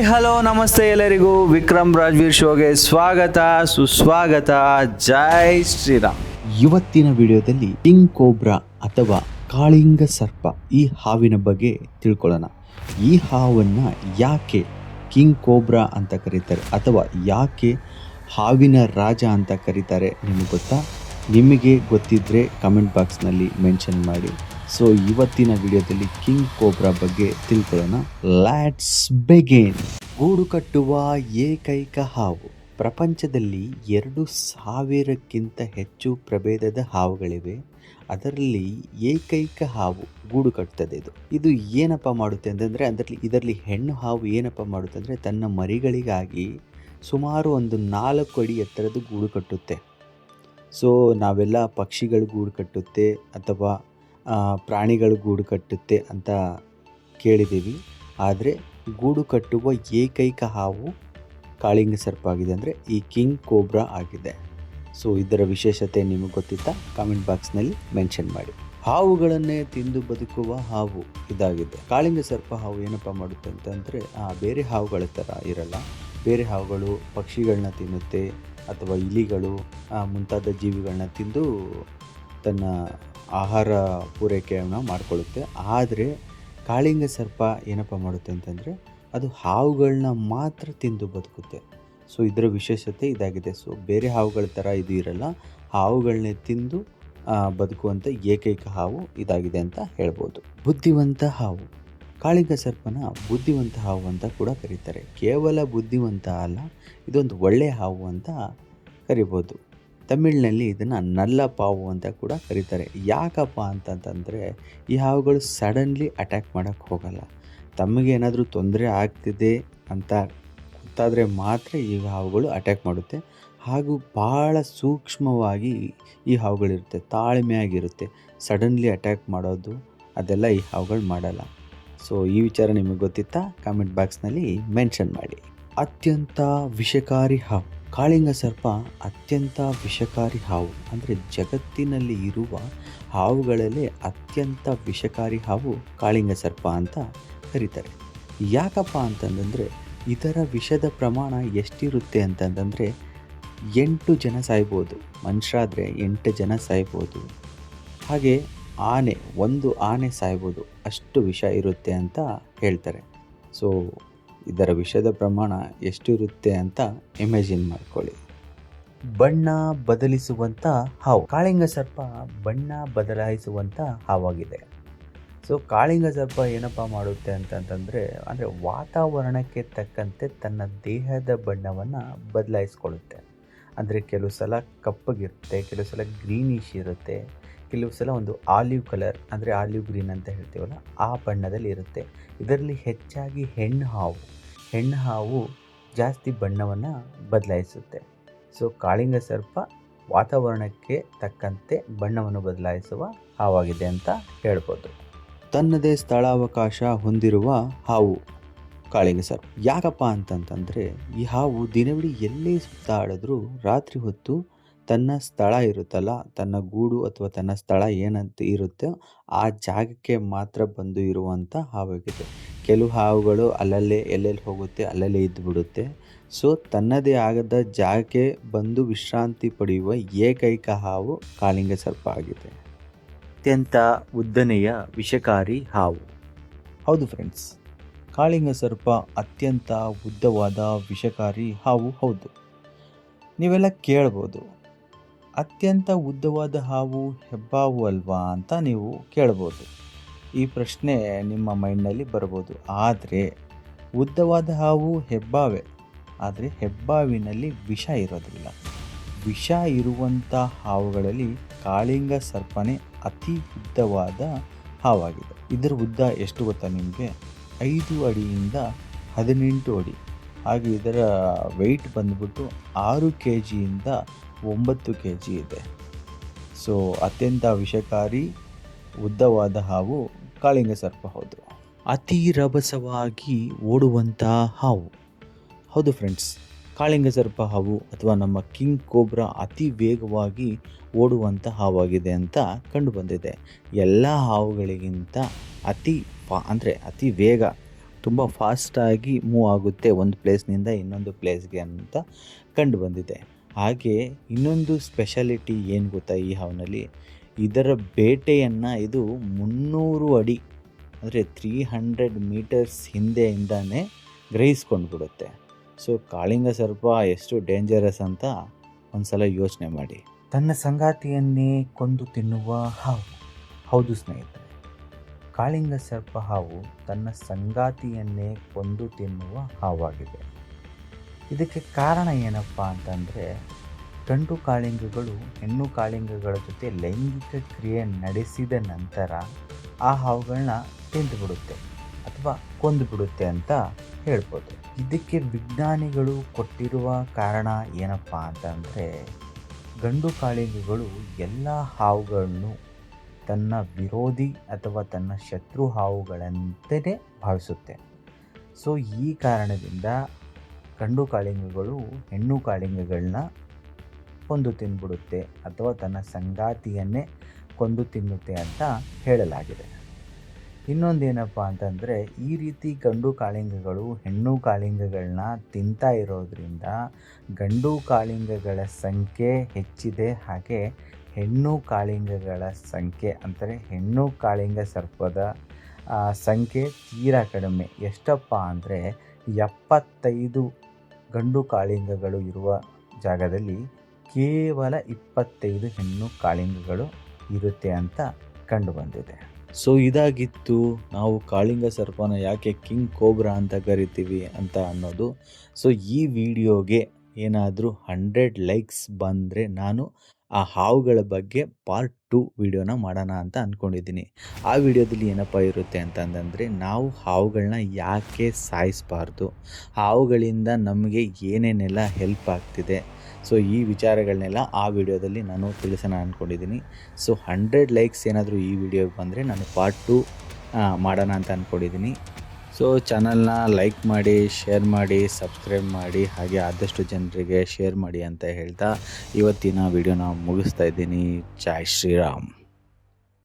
Hello ನಮಸ್ತೆ ಎಲ್ಲರಿಗೂ ವಿಕ್ರಮ್ ರಾಜ್ವೀರ್ ಶೋಗೆ ಸ್ವಾಗತ ಸುಸ್ವಾಗತ. ಜೈ ಶ್ರೀರಾಮ್. ಇವತ್ತಿನ ವಿಡಿಯೋದಲ್ಲಿ ಕಿಂಗ್ ಕೋಬ್ರಾ ಅಥವಾ ಕಾಳಿಂಗ ಸರ್ಪ ಈ ಹಾವಿನ ಬಗ್ಗೆ ತಿಳ್ಕೊಳ್ಳೋಣ. ಈ ಹಾವನ್ನ ಯಾಕೆ ಕಿಂಗ್ ಕೋಬ್ರಾ ಅಂತ ಕರೀತಾರೆ ಅಥವಾ ಯಾಕೆ ಹಾವಿನ ರಾಜ ಅಂತ ಕರೀತಾರೆ ನಿಮಗೆ ಗೊತ್ತಾ? ನಿಮಗೆ ಗೊತ್ತಿದ್ರೆ ಕಮೆಂಟ್ ಬಾಕ್ಸ್ನಲ್ಲಿ ಮೆನ್ಷನ್ ಮಾಡಿ. ಸೊ ಇವತ್ತಿನ ವಿಡಿಯೋದಲ್ಲಿ ಕಿಂಗ್ ಕೋಬ್ರಾ ಬಗ್ಗೆ ತಿಳ್ಕೊಳ್ಳೋಣ. Let's begin. ಗೂಡು ಕಟ್ಟುವ ಏಕೈಕ ಹಾವು. ಪ್ರಪಂಚದಲ್ಲಿ 2,000ಕ್ಕಿಂತ ಹೆಚ್ಚು ಪ್ರಭೇದದ ಹಾವುಗಳಿವೆ. ಅದರಲ್ಲಿ ಏಕೈಕ ಹಾವು ಗೂಡು ಕಟ್ತದೆ. ಇದು ಏನಪ್ಪ ಮಾಡುತ್ತೆ ಅಂತಂದರೆ ಇದರಲ್ಲಿ ಹೆಣ್ಣು ಹಾವು ಏನಪ್ಪ ಮಾಡುತ್ತೆ ಅಂದರೆ ತನ್ನ ಮರಿಗಳಿಗಾಗಿ ಸುಮಾರು ಒಂದು 4 ಅಡಿ ಎತ್ತರದ ಗೂಡು ಕಟ್ಟುತ್ತೆ. ಸೊ ನಾವೆಲ್ಲ ಪಕ್ಷಿಗಳು ಗೂಡು ಕಟ್ಟುತ್ತೆ ಅಥವಾ ಪ್ರಾಣಿಗಳು ಗೂಡು ಕಟ್ಟುತ್ತೆ ಅಂತ ಕೇಳಿದ್ದೀವಿ. ಆದರೆ ಗೂಡು ಕಟ್ಟುವ ಏಕೈಕ ಹಾವು ಕಾಳಿಂಗ ಸರ್ಪ ಆಗಿದೆ, ಅಂದರೆ ಈ ಕಿಂಗ್ ಕೋಬ್ರಾ ಆಗಿದೆ. ಸೊ ಇದರ ವಿಶೇಷತೆ ನಿಮಗೆ ಗೊತ್ತಿತ್ತಾ? ಕಾಮೆಂಟ್ ಬಾಕ್ಸ್ನಲ್ಲಿ ಮೆನ್ಷನ್ ಮಾಡಿ. ಹಾವುಗಳನ್ನೇ ತಿಂದು ಬದುಕುವ ಹಾವು ಇದಾಗಿದೆ. ಕಾಳಿಂಗ ಸರ್ಪ ಹಾವು ಏನಪ್ಪ ಮಾಡುತ್ತೆ ಅಂತಂದರೆ ಬೇರೆ ಹಾವುಗಳ ಥರ ಇರಲ್ಲ. ಬೇರೆ ಹಾವುಗಳು ಪಕ್ಷಿಗಳನ್ನ ತಿನ್ನುತ್ತೆ ಅಥವಾ ಇಲಿಗಳು ಮುಂತಾದ ಜೀವಿಗಳನ್ನ ತಿಂದು ತನ್ನ ಆಹಾರ ಪೂರೈಕೆಯನ್ನು ಮಾಡಿಕೊಳ್ಳುತ್ತೆ. ಆದರೆ ಕಾಳಿಂಗ ಸರ್ಪ ಏನಪ್ಪ ಮಾಡುತ್ತೆ ಅಂತಂದರೆ ಅದು ಹಾವುಗಳನ್ನ ಮಾತ್ರ ತಿಂದು ಬದುಕುತ್ತೆ. ಸೊ ಇದರ ವಿಶೇಷತೆ ಇದಾಗಿದೆ. ಸೊ ಬೇರೆ ಹಾವುಗಳ ಥರ ಇದು ಇರಲ್ಲ, ಹಾವುಗಳನ್ನೇ ತಿಂದು ಬದುಕುವಂಥ ಏಕೈಕ ಹಾವು ಇದಾಗಿದೆ ಅಂತ ಹೇಳ್ಬೋದು. ಬುದ್ಧಿವಂತ ಹಾವು. ಕಾಳಿಂಗ ಸರ್ಪನ ಬುದ್ಧಿವಂತ ಹಾವು ಅಂತ ಕೂಡ ಕರೀತಾರೆ. ಕೇವಲ ಬುದ್ಧಿವಂತ ಅಲ್ಲ, ಇದೊಂದು ಒಳ್ಳೆಯ ಹಾವು ಅಂತ ಕರಿಬೋದು. ತಮಿಳಿನಲ್ಲಿ ಇದನ್ನು ನಲ್ಲ ಪಾವು ಅಂತ ಕೂಡ ಕರೀತಾರೆ. ಯಾಕಪ್ಪ ಅಂತಂತಂದರೆ ಈ ಹಾವುಗಳು ಸಡನ್ಲಿ ಅಟ್ಯಾಕ್ ಮಾಡೋಕ್ಕೆ ಹೋಗಲ್ಲ. ತಮಗೇನಾದರೂ ತೊಂದರೆ ಆಗ್ತಿದೆ ಅಂತ ಗೊತ್ತಾದರೆ ಮಾತ್ರ ಈ ಹಾವುಗಳು ಅಟ್ಯಾಕ್ ಮಾಡುತ್ತೆ. ಹಾಗೂ ಭಾಳ ಸೂಕ್ಷ್ಮವಾಗಿ ಈ ಹಾವುಗಳಿರುತ್ತೆ, ತಾಳ್ಮೆಯಾಗಿರುತ್ತೆ. ಸಡನ್ಲಿ ಅಟ್ಯಾಕ್ ಮಾಡೋದು ಅದೆಲ್ಲ ಈ ಹಾವುಗಳು ಮಾಡಲ್ಲ. ಸೊ ಈ ವಿಚಾರ ನಿಮಗೆ ಗೊತ್ತಿತ್ತಾ? ಕಾಮೆಂಟ್ ಬಾಕ್ಸ್ನಲ್ಲಿ ಮೆನ್ಷನ್ ಮಾಡಿ. ಅತ್ಯಂತ ವಿಷಕಾರಿ ಹಾವು. ಕಾಳಿಂಗ ಸರ್ಪ ಅತ್ಯಂತ ವಿಷಕಾರಿ ಹಾವು, ಅಂದರೆ ಜಗತ್ತಿನಲ್ಲಿ ಇರುವ ಹಾವುಗಳಲ್ಲೇ ಅತ್ಯಂತ ವಿಷಕಾರಿ ಹಾವು ಕಾಳಿಂಗ ಸರ್ಪ ಅಂತ ಕರೀತಾರೆ. ಯಾಕಪ್ಪ ಅಂತಂದರೆ ಇದರ ವಿಷದ ಪ್ರಮಾಣ ಎಷ್ಟಿರುತ್ತೆ ಅಂತಂದರೆ 8 ಜನ ಸಾಯ್ಬೋದು. ಮನುಷ್ಯರಾದರೆ 8 ಜನ ಸಾಯ್ಬೋದು. ಹಾಗೆ ಒಂದು ಆನೆ ಸಾಯ್ಬೋದು, ಅಷ್ಟು ವಿಷ ಇರುತ್ತೆ ಅಂತ ಹೇಳ್ತಾರೆ. ಸೊ ಇದರ ವಿಷದ ಪ್ರಮಾಣ ಎಷ್ಟಿರುತ್ತೆ ಅಂತ ಇಮ್ಯಾಜಿನ್ ಮಾಡ್ಕೊಳ್ಳಿ. ಬಣ್ಣ ಬದಲಿಸುವಂಥ ಹಾವು. ಕಾಳಿಂಗ ಸರ್ಪ ಬಣ್ಣ ಬದಲಾಯಿಸುವಂಥ ಹಾವಾಗಿದೆ. ಸೊ ಕಾಳಿಂಗ ಸರ್ಪ ಏನಪ್ಪ ಮಾಡುತ್ತೆ ಅಂತಂತಂದರೆ ಅಂದರೆ ವಾತಾವರಣಕ್ಕೆ ತಕ್ಕಂತೆ ತನ್ನ ದೇಹದ ಬಣ್ಣವನ್ನು ಬದಲಾಯಿಸ್ಕೊಳ್ಳುತ್ತೆ. ಅಂದರೆ ಕೆಲವು ಸಲ ಕಪ್ಪಗಿರುತ್ತೆ, ಕೆಲವು ಸಲ ಗ್ರೀನಿಶ್ ಇರುತ್ತೆ, ಕೆಲವು ಸಲ ಒಂದು ಆಲಿವ್ ಕಲರ್ ಅಂದರೆ ಆಲಿವ್ ಗ್ರೀನ್ ಅಂತ ಹೇಳ್ತೀವಲ್ಲ ಆ ಬಣ್ಣದಲ್ಲಿ ಇರುತ್ತೆ. ಇದರಲ್ಲಿ ಹೆಚ್ಚಾಗಿ ಹೆಣ್ಣು ಹಾವು ಜಾಸ್ತಿ ಬಣ್ಣವನ್ನು ಬದಲಾಯಿಸುತ್ತೆ. ಸೊ ಕಾಳಿಂಗ ಸರ್ಪ ವಾತಾವರಣಕ್ಕೆ ತಕ್ಕಂತೆ ಬಣ್ಣವನ್ನು ಬದಲಾಯಿಸುವ ಹಾವಾಗಿದೆ ಅಂತ ಹೇಳ್ಬೋದು. ತನ್ನದೇ ಸ್ಥಳಾವಕಾಶ ಹೊಂದಿರುವ ಹಾವು ಕಾಳಿಂಗ ಸರ್ಪ. ಯಾಕಪ್ಪ ಅಂತಂತಂದರೆ ಈ ಹಾವು ದಿನವಿಡೀ ಎಲ್ಲೇ ಸುತ್ತಾಡಿದ್ರೂ ರಾತ್ರಿ ಹೊತ್ತು ತನ್ನ ಸ್ಥಳ ಇರುತ್ತಲ್ಲ, ತನ್ನ ಗೂಡು ಅಥವಾ ತನ್ನ ಸ್ಥಳ ಏನಂತ ಇರುತ್ತೆ ಆ ಜಾಗಕ್ಕೆ ಮಾತ್ರ ಬಂದು ಇರುವಂಥ ಹಾವಾಗಿದೆ. ಕೆಲವು ಹಾವುಗಳು ಅಲ್ಲಲ್ಲೇ ಎಲ್ಲೆಲ್ಲಿ ಹೋಗುತ್ತೆ ಅಲ್ಲಲ್ಲೇ ಇದ್ದು ಬಿಡುತ್ತೆ. ಸೊ ತನ್ನದೇ ಆಗದ ಜಾಗಕ್ಕೆ ಬಂದು ವಿಶ್ರಾಂತಿ ಪಡೆಯುವ ಏಕೈಕ ಹಾವು ಕಾಳಿಂಗ ಸರ್ಪ ಆಗಿದೆ. ಅತ್ಯಂತ ಉದ್ದನೆಯ ವಿಷಕಾರಿ ಹಾವು. ಹೌದು ಫ್ರೆಂಡ್ಸ್, ಕಾಳಿಂಗ ಸರ್ಪ ಅತ್ಯಂತ ಉದ್ದವಾದ ವಿಷಕಾರಿ ಹಾವು ಹೌದು. ನೀವೆಲ್ಲ ಕೇಳ್ಬೋದು, ಅತ್ಯಂತ ಉದ್ದವಾದ ಹಾವು ಹೆಬ್ಬಾವು ಅಲ್ವಾ ಅಂತ ನೀವು ಕೇಳ್ಬೋದು. ಈ ಪ್ರಶ್ನೆ ನಿಮ್ಮ ಮೈಂಡ್ನಲ್ಲಿ ಬರ್ಬೋದು. ಆದರೆ ಉದ್ದವಾದ ಹಾವು ಹೆಬ್ಬಾವೆ, ಆದರೆ ಹೆಬ್ಬಾವಿನಲ್ಲಿ ವಿಷ ಇರೋದಿಲ್ಲ. ವಿಷ ಇರುವಂಥ ಹಾವುಗಳಲ್ಲಿ ಕಾಳಿಂಗ ಸರ್ಪನೇ ಅತಿ ಉದ್ದವಾದ ಹಾವಾಗಿದೆ. ಇದರ ಉದ್ದ ಎಷ್ಟು ಗೊತ್ತಾ ನಿಮಗೆ? 5 ಅಡಿಯಿಂದ 18 ಅಡಿ. ಹಾಗೆ ಇದರ ವೆಯ್ಟ್ ಬಂದ್ಬಿಟ್ಟು 6 kgಯಿಂದ 9 kg ಇದೆ. ಸೊ ಅತ್ಯಂತ ವಿಷಕಾರಿ ಉದ್ದವಾದ ಹಾವು ಕಾಳಿಂಗ ಸರ್ಪ ಹೌದು. ಅತಿ ರಭಸವಾಗಿ ಓಡುವಂಥ ಹಾವು. ಹೌದು ಫ್ರೆಂಡ್ಸ್, ಕಾಳಿಂಗ ಸರ್ಪ ಹಾವು ಅಥವಾ ನಮ್ಮ ಕಿಂಗ್ ಕೋಬ್ರಾ ಅತಿ ವೇಗವಾಗಿ ಓಡುವಂಥ ಹಾವಾಗಿದೆ ಅಂತ ಕಂಡುಬಂದಿದೆ. ಎಲ್ಲ ಹಾವುಗಳಿಗಿಂತ ಅತಿ ವೇಗ ತುಂಬ ಫಾಸ್ಟಾಗಿ ಮೂವ್ ಆಗುತ್ತೆ ಒಂದು ಪ್ಲೇಸ್ನಿಂದ ಇನ್ನೊಂದು ಪ್ಲೇಸ್ಗೆ ಅಂತ ಕಂಡು ಬಂದಿದೆ. ಹಾಗೆ ಇನ್ನೊಂದು ಸ್ಪೆಷಾಲಿಟಿ ಏನು ಗೊತ್ತಾ ಈ ಹಾವಿನಲ್ಲಿ, ಇದರ ಬೇಟೆಯನ್ನು ಇದು 300 ಅಡಿ ಅಂದರೆ 300 ಮೀಟರ್ಸ್ ಹಿಂದೆಯಿಂದಾನೇ ಗ್ರಹಿಸ್ಕೊಂಡು ಬಿಡುತ್ತೆ. ಸೊ ಕಾಳಿಂಗ ಸರ್ಪ ಎಷ್ಟು ಡೇಂಜರಸ್ ಅಂತ ಒಂದು ಸಲ ಯೋಚನೆ ಮಾಡಿ. ತನ್ನ ಸಂಗಾತಿಯನ್ನೇ ಕೊಂದು ತಿನ್ನುವ ಹಾವು. ಹೌದು ಸ್ನೇಹಿತರೆ, ಕಾಳಿಂಗ ಸರ್ಪ ಹಾವು ತನ್ನ ಸಂಗಾತಿಯನ್ನೇ ಕೊಂದು ತಿನ್ನುವ ಹಾವಾಗಿದೆ. ಇದಕ್ಕೆ ಕಾರಣ ಏನಪ್ಪ ಅಂತಂದರೆ, ಗಂಡು ಕಾಳಿಂಗಗಳು ಹೆಣ್ಣು ಕಾಳಿಂಗಗಳ ಜೊತೆ ಲೈಂಗಿಕ ಕ್ರಿಯೆ ನಡೆಸಿದ ನಂತರ ಆ ಹಾವುಗಳನ್ನ ತಿಂದುಬಿಡುತ್ತೆ ಅಥವಾ ಕೊಂದುಬಿಡುತ್ತೆ ಅಂತ ಹೇಳ್ಬೋದು. ಇದಕ್ಕೆ ವಿಜ್ಞಾನಿಗಳು ಕೊಟ್ಟಿರುವ ಕಾರಣ ಏನಪ್ಪ ಅಂತಂದರೆ, ಗಂಡು ಕಾಳಿಂಗಗಳು ಎಲ್ಲ ಹಾವುಗಳನ್ನು ತನ್ನ ವಿರೋಧಿ ಅಥವಾ ತನ್ನ ಶತ್ರು ಹಾವುಗಳಂತೆಯೇ ಭಾವಿಸುತ್ತೆ. ಸೊ ಈ ಕಾರಣದಿಂದ ಗಂಡು ಕಾಳಿಂಗಗಳು ಹೆಣ್ಣು ಕಾಳಿಂಗಗಳನ್ನ ಕೊಂದು ತಿಂದ್ಬಿಡುತ್ತೆ ಅಥವಾ ತನ್ನ ಸಂಗಾತಿಯನ್ನೇ ಕೊಂದು ತಿನ್ನುತ್ತೆ ಅಂತ ಹೇಳಲಾಗಿದೆ. ಇನ್ನೊಂದೇನಪ್ಪ ಅಂತಂದರೆ, ಈ ರೀತಿ ಗಂಡು ಕಾಳಿಂಗಗಳು ಹೆಣ್ಣು ಕಾಳಿಂಗಗಳನ್ನ ತಿಂತಾ ಇರೋದ್ರಿಂದ ಗಂಡು ಕಾಳಿಂಗಗಳ ಸಂಖ್ಯೆ ಹೆಚ್ಚಿದೆ, ಹಾಗೆ ಹೆಣ್ಣು ಕಾಳಿಂಗಗಳ ಸಂಖ್ಯೆ ಅಂದರೆ ಹೆಣ್ಣು ಕಾಳಿಂಗ ಸರ್ಪದ ಸಂಖ್ಯೆ ತೀರಾ ಕಡಿಮೆ. ಎಷ್ಟಪ್ಪ ಅಂದರೆ 75 ಗಂಡು ಕಾಳಿಂಗಗಳು ಇರುವ ಜಾಗದಲ್ಲಿ ಕೇವಲ 25 ಹೆಣ್ಣು ಕಾಳಿಂಗಗಳು ಇರುತ್ತೆ ಅಂತ ಕಂಡುಬಂದಿದೆ. ಸೊ ಇದಾಗಿತ್ತು ನಾವು ಕಾಳಿಂಗ ಸರ್ಪನ ಯಾಕೆ ಕಿಂಗ್ ಕೋಬ್ರಾ ಅಂತ ಕರಿತೀವಿ ಅಂತ ಅನ್ನೋದು. ಸೊ ಈ ವಿಡಿಯೋಗೆ ಏನಾದರೂ 100 ಲೈಕ್ಸ್ ಬಂದರೆ ನಾನು ಆ ಹಾವುಗಳ ಬಗ್ಗೆ ಪಾರ್ಟ್ 2 ವಿಡಿಯೋನ ಮಾಡೋಣ ಅಂತ ಅಂದ್ಕೊಂಡಿದ್ದೀನಿ. ಆ ವಿಡಿಯೋದಲ್ಲಿ ಏನಪ್ಪ ಇರುತ್ತೆ ಅಂತಂದರೆ, ನಾವು ಹಾವುಗಳನ್ನ ಯಾಕೆ ಸಾಯಿಸಬಾರ್ದು, ಹಾವುಗಳಿಂದ ನಮಗೆ ಏನೇನೆಲ್ಲ ಹೆಲ್ಪ್ ಆಗ್ತಿದೆ, ಸೊ ಈ ವಿಚಾರಗಳನ್ನೆಲ್ಲ ಆ ವಿಡಿಯೋದಲ್ಲಿ ನಾನು ತಿಳಿಸೋಣ ಅಂದ್ಕೊಂಡಿದ್ದೀನಿ. ಸೊ 100 ಲೈಕ್ಸ್ ಏನಾದರೂ ಈ ವಿಡಿಯೋಗೆ ಬಂದರೆ ನಾನು ಪಾರ್ಟ್ 2 ಮಾಡೋಣ ಅಂತ ಅಂದ್ಕೊಂಡಿದ್ದೀನಿ. ಸೊ ಚಾನಲ್ನ ಲೈಕ್ ಮಾಡಿ, ಶೇರ್ ಮಾಡಿ, ಸಬ್ಸ್ಕ್ರೈಬ್ ಮಾಡಿ, ಹಾಗೆ ಆದಷ್ಟು ಜನರಿಗೆ ಶೇರ್ ಮಾಡಿ ಅಂತ ಹೇಳ್ತಾ ಇವತ್ತಿನ ವಿಡಿಯೋನ ಮುಗಿಸ್ತಾ ಇದ್ದೀನಿ. ಜೈ ಶ್ರೀರಾಮ್.